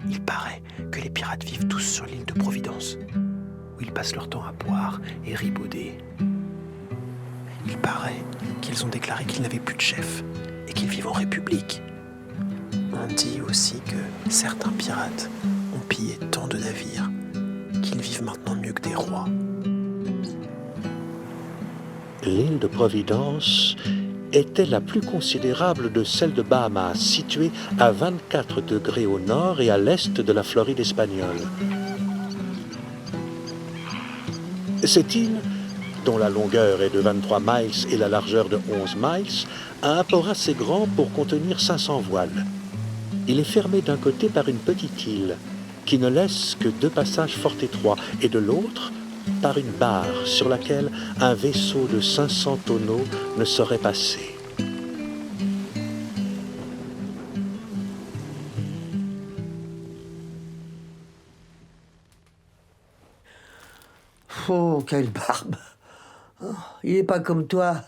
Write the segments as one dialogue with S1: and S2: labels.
S1: Il paraît que les pirates vivent tous sur l'île de Providence, où ils passent leur temps à boire et ribauder. Il paraît qu'ils ont déclaré qu'ils n'avaient plus de chef et qu'ils vivent en république. On dit aussi que certains pirates ont pillé tant de navires qu'ils vivent maintenant mieux que des rois.
S2: L'île de Providence était la plus considérable de celles de Bahamas, située à 24 degrés au nord et à l'est de la Floride espagnole. Cette île, dont la longueur est de 23 miles et la largeur de 11 miles, a un port assez grand pour contenir 500 voiles. Il est fermé d'un côté par une petite île, qui ne laisse que 2 passages fort étroits, et de l'autre, par une barre sur laquelle un vaisseau de 500 tonneaux ne saurait passer.
S3: Oh, quelle barbe! Oh, il n'est pas comme toi,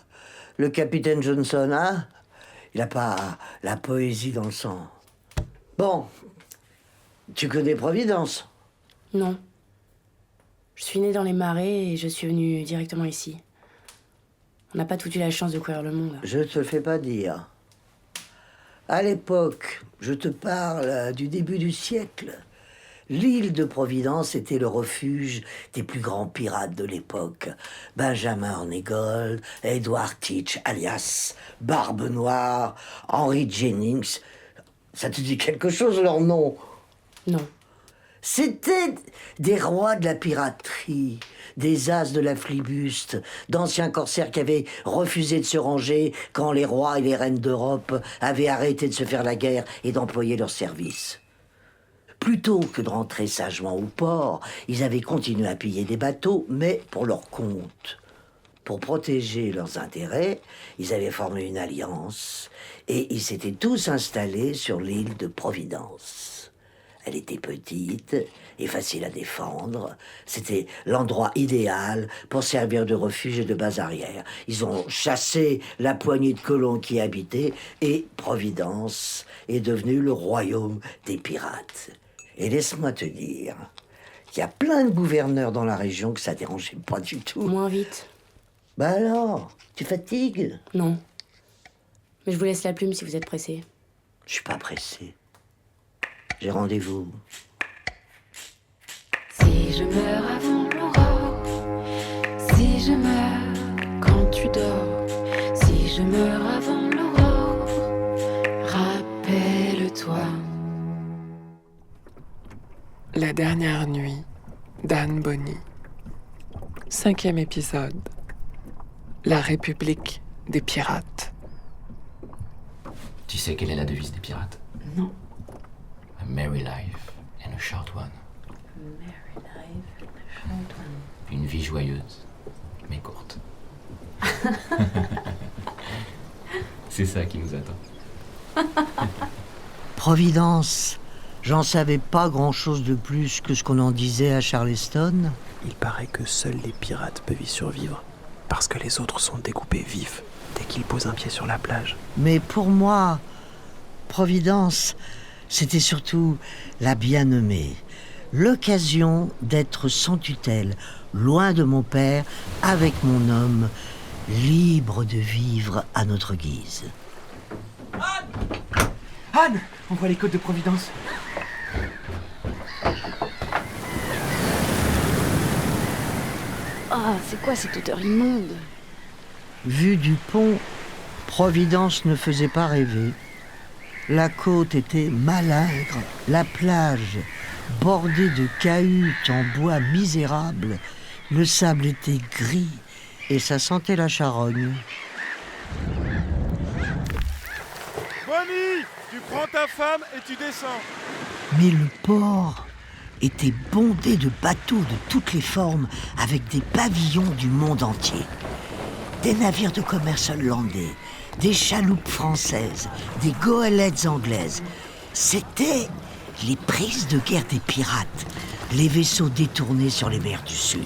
S3: le capitaine Johnson, hein? Il n'a pas la poésie dans le sang. Bon, tu connais Providence?
S4: Non. Je suis née dans les marais et je suis venue directement ici. On n'a pas tout eu la chance de courir le monde.
S3: Je te le fais pas dire. À l'époque, je te parle du début du siècle, l'île de Providence était le refuge des plus grands pirates de l'époque. Benjamin Hornigold, Edward Teach, alias Barbe Noire, Henry Jennings. Ça te dit quelque chose, leur nom?
S4: Non.
S3: C'étaient des rois de la piraterie, des as de la flibuste, d'anciens corsaires qui avaient refusé de se ranger quand les rois et les reines d'Europe avaient arrêté de se faire la guerre et d'employer leurs services. Plutôt que de rentrer sagement au port, ils avaient continué à piller des bateaux, mais pour leur compte. Pour protéger leurs intérêts, ils avaient formé une alliance et ils s'étaient tous installés sur l'île de Providence. Elle était petite et facile à défendre. C'était l'endroit idéal pour servir de refuge et de base arrière. Ils ont chassé la poignée de colons qui y habitaient et Providence est devenu le royaume des pirates. Et laisse-moi te dire, il y a plein de gouverneurs dans la région que ça dérangeait pas du tout.
S4: Moins vite.
S3: Bah alors, tu fatigues?
S4: Non. Mais je vous laisse la plume si vous êtes pressé.
S3: Je suis pas pressé. J'ai rendez-vous.
S5: Si je meurs avant l'aurore, si je meurs quand tu dors, si je meurs avant l'aurore, rappelle-toi.
S6: La dernière nuit d'Anne Bonny. 5e épisode. La République des pirates.
S7: Tu sais quelle est la devise des pirates?
S5: Non.
S7: A merry life and a short one.
S5: Merry life and a short one.
S7: Une vie joyeuse, mais courte. C'est ça qui nous attend.
S3: Providence, j'en savais pas grand-chose de plus que ce qu'on en disait à Charleston.
S1: Il paraît que seuls les pirates peuvent y survivre, parce que les autres sont découpés vifs dès qu'ils posent un pied sur la plage.
S3: Mais pour moi, Providence, c'était surtout la bien-aimée. L'occasion d'être sans tutelle, loin de mon père, avec mon homme, libre de vivre à notre guise.
S8: Anne, on voit les côtes de Providence.
S5: Ah, c'est quoi cette odeur immonde?
S3: Vue du pont, Providence ne faisait pas rêver. La côte était malingre, la plage bordée de cahutes en bois misérable, le sable était gris et ça sentait la charogne.
S9: Bonnie, tu prends ta femme et tu descends.
S3: Mais le port était bondé de bateaux de toutes les formes avec des pavillons du monde entier. Des navires de commerce hollandais, des chaloupes françaises, des goélettes anglaises. C'étaient les prises de guerre des pirates, les vaisseaux détournés sur les mers du Sud.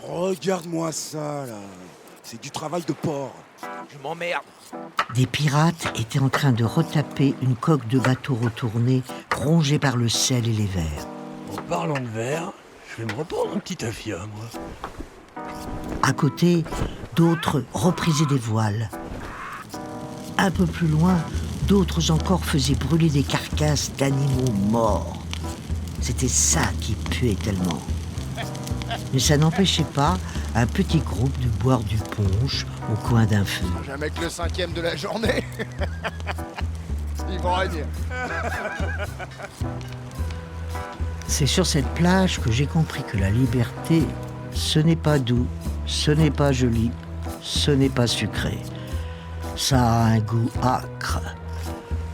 S9: Regarde-moi ça, là. C'est du travail de porc.
S1: Je m'emmerde.
S3: Des pirates étaient en train de retaper une coque de bateau retournée, rongée par le sel et les vers.
S10: En parlant de verre, je vais me reprendre un petit affia, moi.
S3: À côté, d'autres reprisaient des voiles. Un peu plus loin, d'autres encore faisaient brûler des carcasses d'animaux morts. C'était ça qui puait tellement. Mais ça n'empêchait pas un petit groupe de boire du punch au coin d'un feu.
S9: Jamais que le 5e de la journée. Ivrogne.
S3: C'est sur cette plage que j'ai compris que la liberté, ce n'est pas doux, ce n'est pas joli, ce n'est pas sucré. Ça a un goût âcre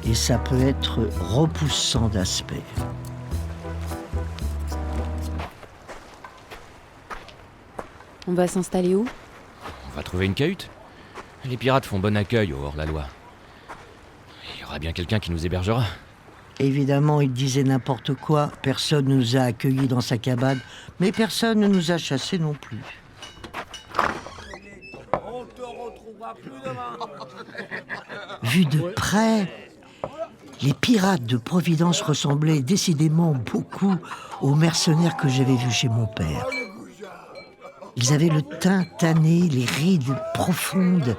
S3: et ça peut être repoussant d'aspect.
S11: On va s'installer où?
S7: On va trouver une cahute. Les pirates font bon accueil au hors-la-loi. Il y aura bien quelqu'un qui nous hébergera.
S3: Évidemment, il disait n'importe quoi. Personne ne nous a accueillis dans sa cabane, mais personne ne nous a chassés non plus.
S10: On te retrouvera plus demain.
S3: Vu de près, les pirates de Providence ressemblaient décidément beaucoup aux mercenaires que j'avais vus chez mon père. Ils avaient le teint tanné, les rides profondes,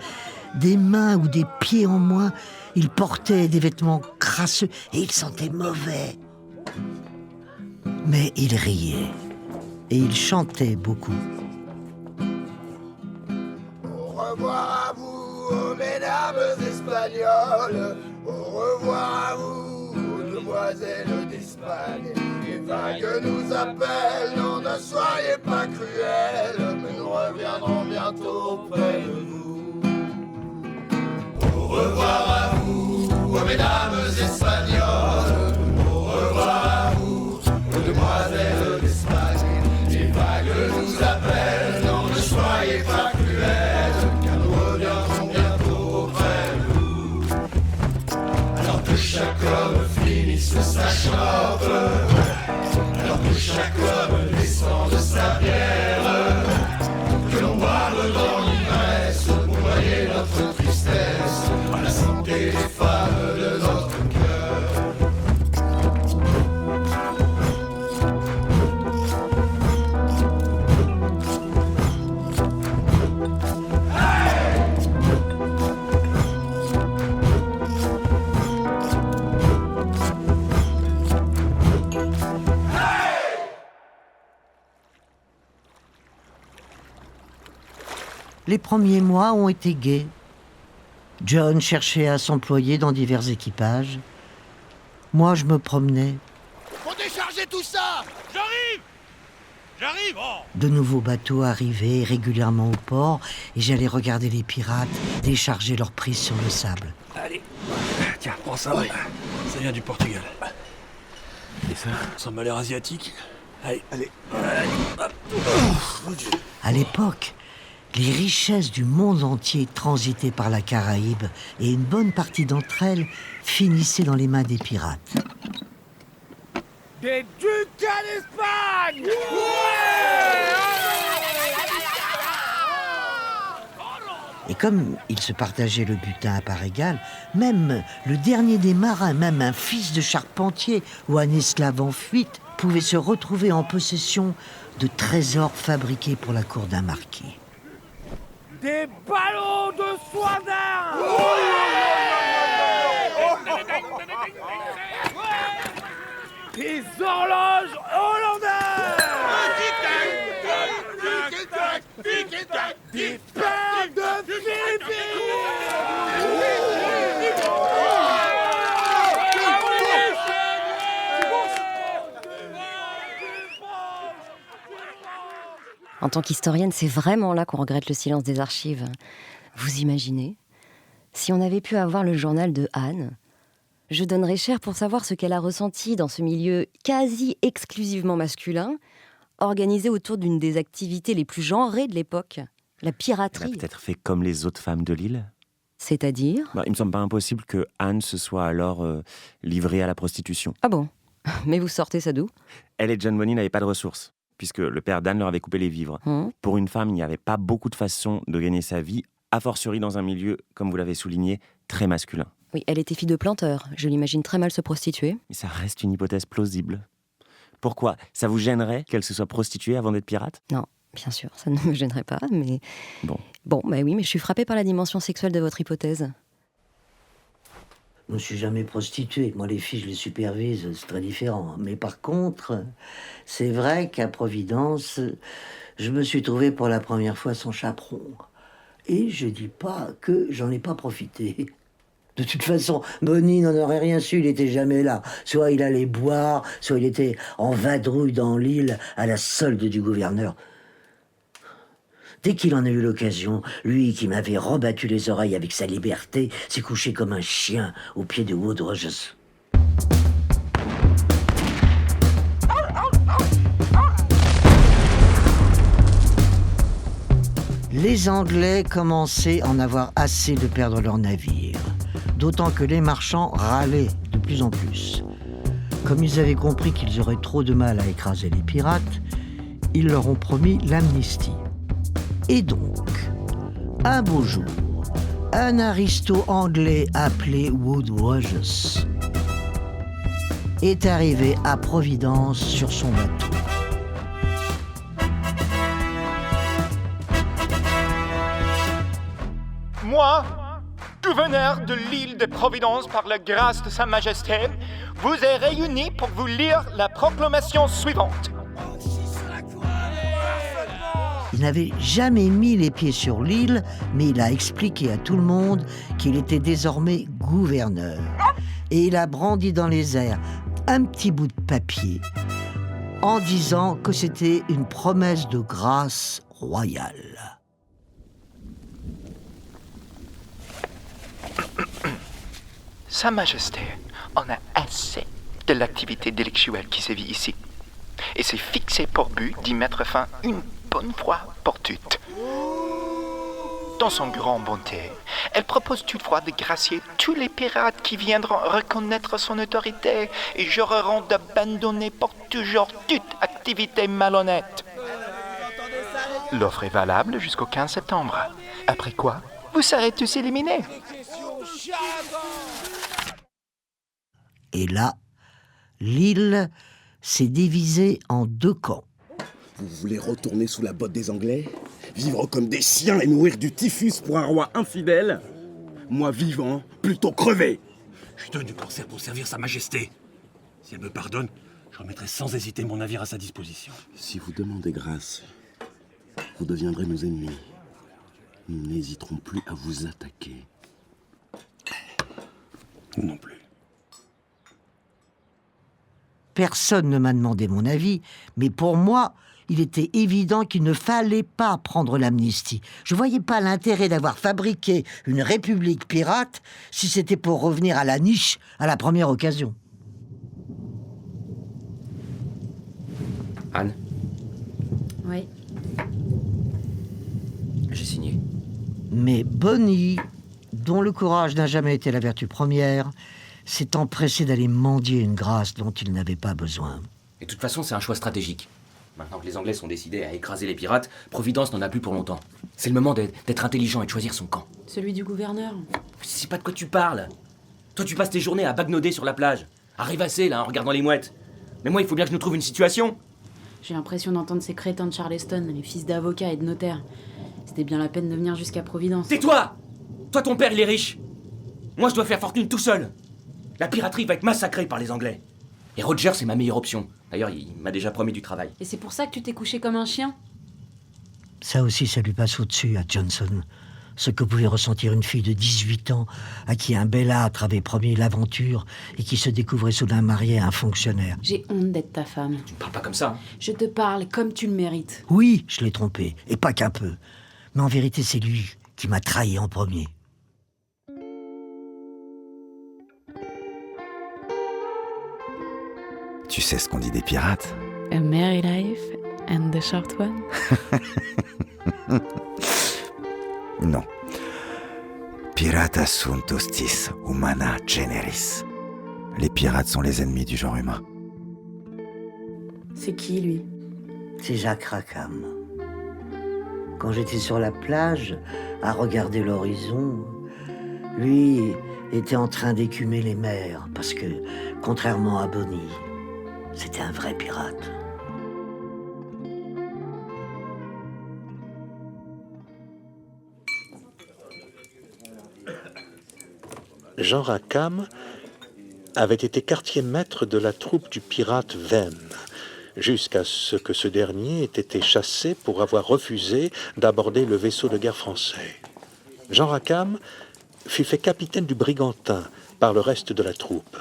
S3: des mains ou des pieds en moins. Ils portaient des vêtements crasseux et ils sentaient mauvais. Mais ils riaient et ils chantaient beaucoup.
S9: Au revoir à vous, oh, mesdames espagnoles. Au revoir à vous, demoiselles d'Espagne. Les vagues nous appellent, non, ne soyez pas cruelles, mais nous reviendrons bientôt près de vous. Au revoir à vous, oh, mesdames espagnoles. Au revoir à vous, demoiselles d'Espagne. Les vagues nous appellent, non, ne soyez pas cruelles, car nous reviendrons bientôt près de vous. Alors que chaque homme finisse sa chope, alors que chaque homme descend de sa bière, que l'on boive dans l'ivresse pour noyer notre tristesse, à la santé des femmes de notre cœur.
S3: Les premiers mois ont été gais. John cherchait à s'employer dans divers équipages. Moi, je me promenais.
S9: Faut décharger tout ça. J'arrive oh.
S3: De nouveaux bateaux arrivaient régulièrement au port et j'allais regarder les pirates décharger leur prise sur le sable.
S10: Allez, tiens, prends ça. Ouais. Ça vient du Portugal.
S7: Et ça?
S10: Ça m'a l'air asiatique. Allez.
S3: À l'époque, les richesses du monde entier transitaient par la Caraïbe et une bonne partie d'entre elles finissaient dans les mains des pirates.
S8: Des ducats d'Espagne.
S3: Et comme ils se partageaient le butin à part égale, même le dernier des marins, même un fils de charpentier ou un esclave en fuite, pouvait se retrouver en possession de trésors fabriqués pour la cour d'un marquis.
S8: Des ballons de soie d'armes. Des horloges hollandaises. Des paires de Philippines.
S11: En tant qu'historienne, c'est vraiment là qu'on regrette le silence des archives. Vous imaginez? Si on avait pu avoir le journal de Anne, je donnerais cher pour savoir ce qu'elle a ressenti dans ce milieu quasi exclusivement masculin, organisé autour d'une des activités les plus genrées de l'époque, la piraterie.
S12: Elle a peut-être fait comme les autres femmes de l'île.
S11: C'est-à-dire?
S12: Il me semble pas impossible que Anne se soit alors livrée à la prostitution.
S11: Ah bon? Mais vous sortez ça d'où?
S12: Elle et John Bonny n'avaient pas de ressources, puisque le père d'Anne leur avait coupé les vivres. Pour une femme, il n'y avait pas beaucoup de façons de gagner sa vie, a fortiori dans un milieu, comme vous l'avez souligné, très masculin.
S11: Oui, elle était fille de planteur. Je l'imagine très mal se prostituer.
S12: Mais ça reste une hypothèse plausible. Pourquoi ? Ça vous gênerait qu'elle se soit prostituée avant d'être pirate ?
S11: Non, bien sûr, ça ne me gênerait pas, mais...
S12: Bon,
S11: bah oui, mais je suis frappée par la dimension sexuelle de votre hypothèse.
S3: Je me suis jamais prostitué. Moi, les filles, je les supervise, c'est très différent. Mais par contre, c'est vrai qu'à Providence, je me suis trouvé pour la première fois son chaperon. Et je dis pas que j'en ai pas profité. De toute façon, Bonnie n'en aurait rien su, il était jamais là. Soit il allait boire, soit il était en vadrouille dans l'île à la solde du gouverneur. Dès qu'il en a eu l'occasion, lui qui m'avait rebattu les oreilles avec sa liberté, s'est couché comme un chien au pied de Wood Rogers. Les Anglais commençaient à en avoir assez de perdre leur navire. D'autant que les marchands râlaient de plus en plus. Comme ils avaient compris qu'ils auraient trop de mal à écraser les pirates, ils leur ont promis l'amnistie. Et donc, un beau jour, un aristo anglais appelé Wood Rogers est arrivé à Providence sur son bateau.
S13: Moi, gouverneur de l'île de Providence par la grâce de Sa Majesté, vous ai réunis pour vous lire la proclamation suivante.
S3: Il n'avait jamais mis les pieds sur l'île, mais il a expliqué à tout le monde qu'il était désormais gouverneur. Et il a brandi dans les airs un petit bout de papier en disant que c'était une promesse de grâce royale.
S13: Sa Majesté en a assez de l'activité délictuelle qui sévit ici et s'est fixé pour but d'y mettre fin une bonne fois pour toutes. Dans son grande bonté, elle propose toutefois de gracier tous les pirates qui viendront reconnaître son autorité et jureront d'abandonner pour toujours toute activité malhonnête. L'offre est valable jusqu'au 15 septembre, après quoi vous serez tous éliminés.
S3: Et là, l'île s'est divisée en deux camps.
S14: Vous voulez retourner sous la botte des Anglais ? Vivre comme des chiens et mourir du typhus pour un roi infidèle ? Moi vivant, plutôt crevé.
S10: Je donne du corsaire pour servir Sa Majesté. Si elle me pardonne, je remettrai sans hésiter mon navire à sa disposition.
S14: Si vous demandez grâce, vous deviendrez nos ennemis. Nous n'hésiterons plus à vous attaquer.
S10: Nous non plus.
S3: Personne ne m'a demandé mon avis, mais pour moi, il était évident qu'il ne fallait pas prendre l'amnistie. Je voyais pas l'intérêt d'avoir fabriqué une république pirate si c'était pour revenir à la niche à la première occasion.
S7: Anne,
S4: Oui.
S7: j'ai signé.
S3: Mais Bonnie, dont le courage n'a jamais été la vertu première, s'est empressé d'aller mendier une grâce dont il n'avait pas besoin.
S7: Et de toute façon, c'est un choix stratégique. Maintenant que les Anglais sont décidés à écraser les pirates, Providence n'en a plus pour longtemps. C'est le moment d'être intelligent et de choisir son camp.
S4: Celui du gouverneur.
S7: Je sais pas de quoi tu parles. Toi, tu passes tes journées à bagnoder sur la plage, à rêvasser, là, en regardant les mouettes. Mais moi, il faut bien que je nous trouve une situation.
S4: J'ai l'impression d'entendre ces crétins de Charleston, les fils d'avocats et de notaires. C'était bien la peine de venir jusqu'à Providence.
S7: Tais-toi! Toi, ton père, il est riche. Moi, je dois faire fortune tout seul. La piraterie va être massacrée par les Anglais. Et Roger, c'est ma meilleure option. D'ailleurs, il m'a déjà promis du travail.
S4: Et c'est pour ça que tu t'es couché comme un chien ?
S3: Ça aussi, ça lui passe au-dessus à Johnson. Ce que pouvait ressentir une fille de 18 ans à qui un bel âtre avait promis l'aventure et qui se découvrait soudain mariée à un fonctionnaire.
S4: J'ai honte d'être ta femme.
S7: Tu me parles pas comme ça.
S4: Je te parle comme tu le mérites.
S3: Oui, je l'ai trompé, et pas qu'un peu. Mais en vérité, c'est lui qui m'a trahi en premier.
S15: Tu sais ce qu'on dit des pirates ?
S6: A merry life and the short one.
S15: Non. Pirata sunt hostis humana generis. Les pirates sont les ennemis du genre humain.
S4: C'est qui, lui ?
S3: C'est Jacques Rackham. quand j'étais sur la plage, à regarder l'horizon, lui était en train d'écumer les mers, parce que, contrairement à Bonnie, c'était un vrai pirate.
S2: Jean Rackham avait été quartier-maître de la troupe du pirate Vane, jusqu'à ce que ce dernier ait été chassé pour avoir refusé d'aborder le vaisseau de guerre français. Jean Rackham fut fait capitaine du Brigantin par le reste de la troupe.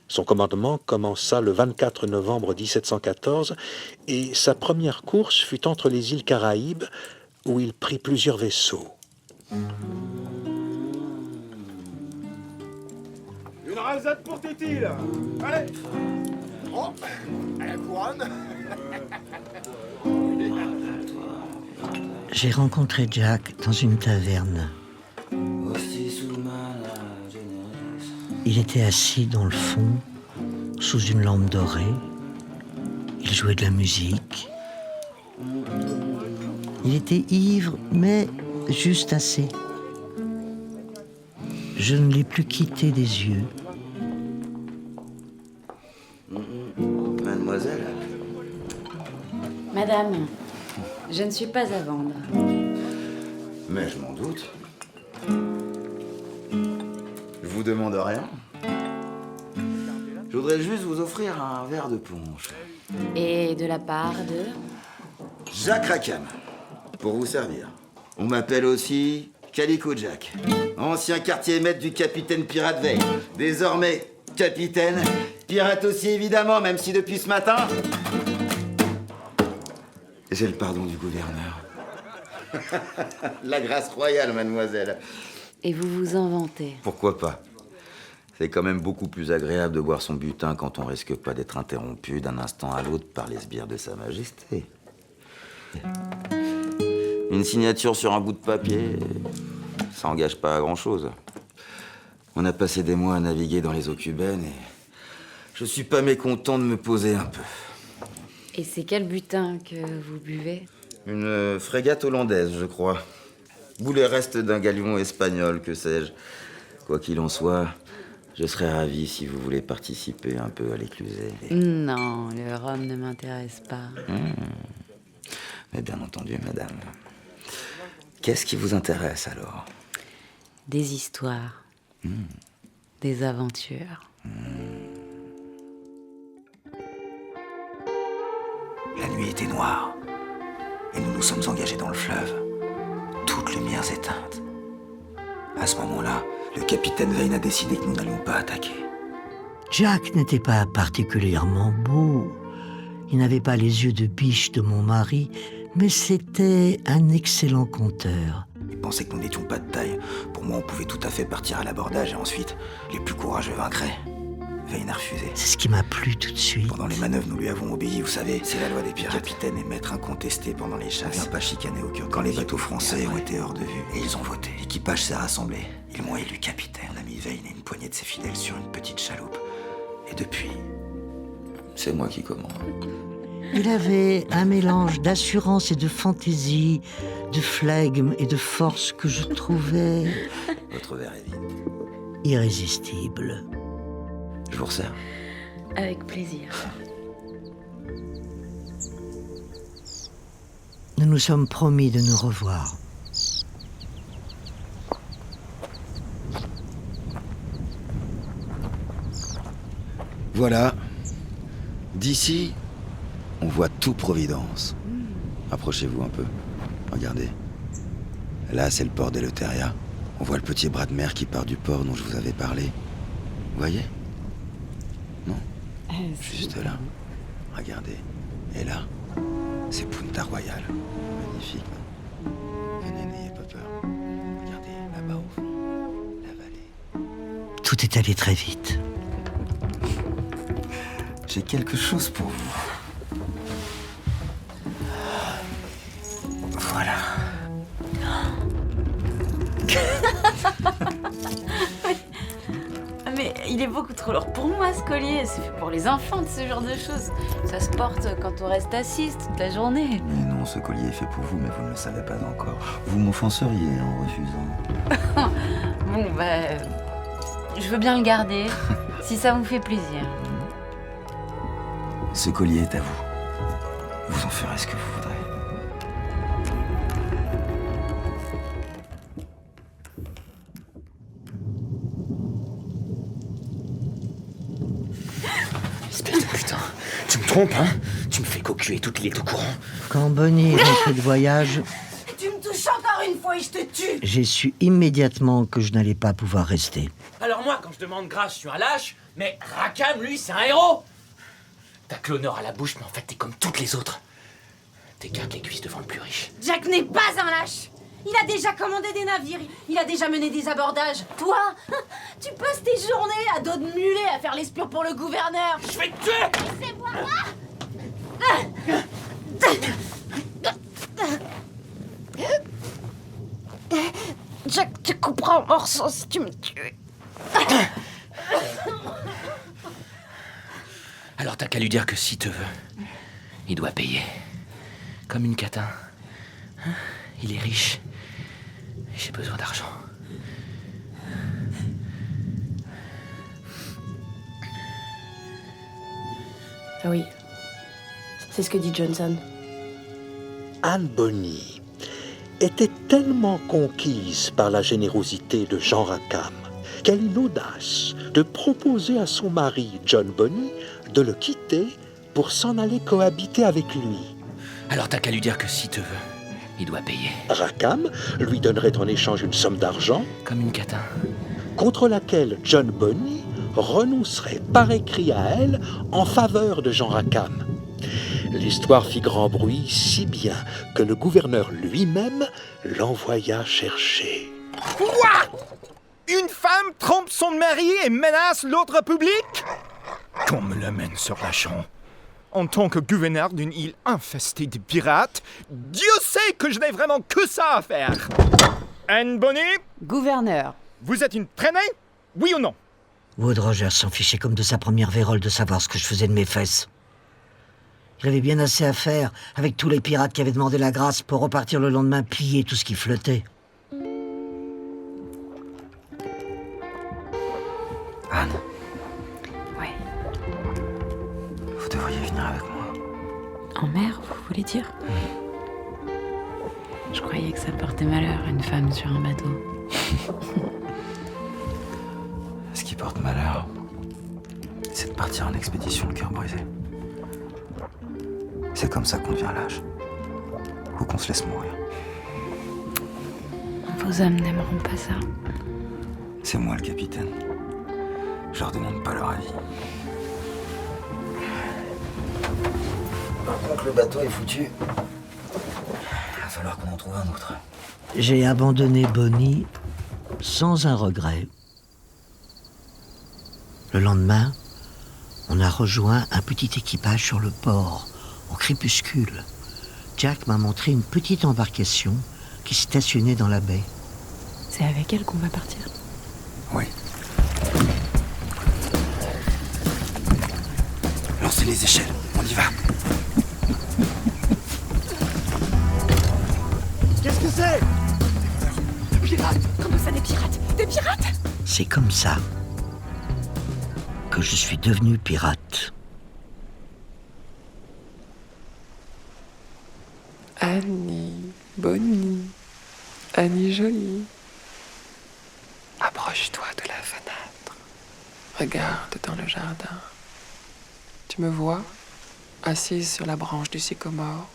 S2: Son commandement commença le 24 novembre 1714 et sa première course fut entre les îles Caraïbes où il prit plusieurs vaisseaux.
S8: Une rasade pour Titi, là. Allez.
S9: Oh, à la couronne.
S3: J'ai rencontré Jack dans une taverne. Il était assis dans le fond, sous une lampe dorée. Il jouait de la musique. Il était ivre, mais juste assez. Je ne l'ai plus quitté des yeux.
S16: Mademoiselle.
S17: Madame, je ne suis pas à vendre.
S16: Mais je m'en doute. Je vous demande rien. Je voudrais juste vous offrir un verre de punch.
S17: Et de la part de...
S16: Jacques Rackham, pour vous servir. On m'appelle aussi Calico Jack, ancien quartier-maître du capitaine pirate Vane. Désormais, capitaine, pirate aussi évidemment, même si depuis ce matin... J'ai le pardon du gouverneur. La grâce royale, mademoiselle.
S17: Et vous vous en vantez.
S16: Pourquoi pas? C'est quand même beaucoup plus agréable de boire son butin quand on risque pas d'être interrompu d'un instant à l'autre par les sbires de Sa Majesté. Une signature sur un bout de papier, ça engage pas à grand-chose. On a passé des mois à naviguer dans les eaux cubaines et je suis pas mécontent de me poser un peu.
S17: Et c'est quel butin que vous buvez?
S16: Une frégate hollandaise, je crois. Ou les restes d'un galion espagnol, que sais-je. Quoi qu'il en soit, je serais ravi si vous voulez participer un peu à l'éclusée.
S17: Non, le rhum ne m'intéresse pas.
S16: Mais bien entendu, madame. Qu'est-ce qui vous intéresse alors?
S17: Des histoires. Des aventures.
S15: La nuit était noire, et nous nous sommes engagés dans le fleuve, toutes lumières éteintes. À ce moment-là, le capitaine Vane a décidé que nous n'allions pas attaquer.
S3: Jack n'était pas particulièrement beau. Il n'avait pas les yeux de biche de mon mari, mais c'était un excellent conteur.
S15: Il pensait que nous n'étions pas de taille. Pour moi, on pouvait tout à fait partir à l'abordage et ensuite, les plus courageux vaincraient. Vane a refusé.
S3: C'est ce qui m'a plu tout de suite.
S15: Pendant les manœuvres, nous lui avons obéi, vous savez, c'est la loi des pirates. Capitaine et maître incontesté pendant les chasses. On vient pas chicaner au cœur. Quand les bateaux français ont été hors de vue, et ils ont voté, l'équipage s'est rassemblé. Ils m'ont élu capitaine. On a mis Vane et une poignée de ses fidèles sur une petite chaloupe. Et depuis,
S16: c'est moi qui commande.
S3: Il avait un mélange d'assurance et de fantaisie, de flegme et de force que je trouvais...
S16: Votre verre est vide.
S3: Irrésistible.
S16: Je vous resserre.
S17: Avec plaisir.
S3: Nous nous sommes promis de nous revoir.
S16: Voilà. D'ici, on voit tout Providence. Approchez-vous un peu. Regardez. Là, c'est le port d'Eleutheria. On voit le petit bras de mer qui part du port dont je vous avais parlé. Vous voyez? Non? Juste là. Regardez. Et là, c'est Punta Royal. Magnifique, non? Venez, n'ayez pas peur. Regardez, là-bas au fond, la vallée.
S3: Tout est allé très vite.
S16: J'ai quelque chose pour vous. Voilà.
S17: Mais il est beaucoup trop lourd pour moi, ce collier. C'est fait pour les enfants, de ce genre de choses. Ça se porte quand on reste assise toute la journée.
S15: Mais non, ce collier est fait pour vous, mais vous ne le savez pas encore. Vous m'offenseriez en refusant.
S17: Bon, je veux bien le garder, si ça vous fait plaisir.
S15: Ce collier est à vous. Vous en ferez ce que vous voudrez.
S7: Espèce de putain. Tu me trompes, hein? Tu me fais coculer toute l'île au courant.
S3: Quand Bonnie est rentrée de voyage,
S4: Tu me touches encore une fois et je te tue.
S3: j'ai su immédiatement que je n'allais pas pouvoir rester.
S7: Alors moi, quand je demande grâce, je suis un lâche, mais Rackham, lui, c'est un héros. T'as que l'honneur à la bouche, mais en fait, t'es comme toutes les autres. T'écartes les cuisses devant le plus riche.
S4: Jack n'est pas un lâche. Il a déjà commandé des navires, il a déjà mené des abordages. Toi, tu passes tes journées à dos de mulet à faire l'espion pour le gouverneur.
S7: Je vais te tuer!
S4: Laissez-moi Jack, tu couperas en morceaux si tu me tues.
S7: Alors t'as qu'à lui dire que si te veut, il doit payer. Comme une catin. Hein? Il est riche. J'ai besoin d'argent.
S4: Ah oui, c'est ce que dit Johnson.
S2: Anne Bonny était tellement conquise par la générosité de Jean Rackham qu'elle eut l'audace de proposer à son mari, John Bonny, de le quitter pour s'en aller cohabiter avec lui.
S7: Alors t'as qu'à lui dire que si te veut, il doit payer.
S2: Rackham lui donnerait en échange une somme d'argent,
S7: comme une catin,
S2: contre laquelle John Bonny renoncerait par écrit à elle en faveur de Jean Rackham. L'histoire fit grand bruit, si bien que le gouverneur lui-même l'envoya chercher.
S8: Quoi? Une femme trompe son mari et menace l'ordre public? Qu'on me l'amène ce rachon. En tant que gouverneur d'une île infestée de pirates, Dieu sait que je n'ai vraiment que ça à faire. Anne Bonny?
S17: Gouverneur.
S8: Vous êtes une traînée? Oui ou non?
S3: Wood Rogers s'en fichait comme de sa première vérole de savoir ce que je faisais de mes fesses. Il avait bien assez à faire avec tous les pirates qui avaient demandé la grâce pour repartir le lendemain piller tout ce qui flottait.
S15: Anne,
S17: Ouais.
S15: vous devriez venir avec moi.
S17: En mer, vous voulez dire? Je croyais que ça portait malheur, une femme sur un bateau.
S15: Ce qui porte malheur, c'est de partir en expédition le cœur brisé. C'est comme ça qu'on devient lâche. Ou qu'on se laisse mourir.
S17: Vos âmes n'aimeront pas ça.
S15: C'est moi le capitaine. Je leur demande pas leur avis. Maintenant que le bateau est foutu, il va falloir qu'on en trouve un autre.
S3: J'ai abandonné Bonnie sans un regret. Le lendemain, on a rejoint un petit équipage sur le port, au crépuscule. Jack m'a montré une petite embarcation qui stationnait dans la baie.
S6: C'est avec elle qu'on va partir?
S15: Oui. Lancez les échelles, on y va.
S8: Qu'est-ce que c'est?
S4: Des pirates! Comment ça, des pirates? Des pirates?
S3: C'est comme ça que je suis devenu pirate.
S18: Annie, Bonnie, Annie jolie. Approche-toi de la fenêtre. Regarde dans le jardin. Tu me vois, assise sur la branche du sycomore.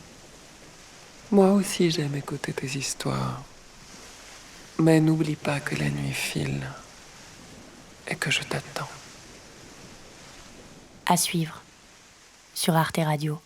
S18: Moi aussi j'aime écouter tes histoires. Mais n'oublie pas que la nuit file et que je t'attends.
S4: À suivre sur Arte Radio.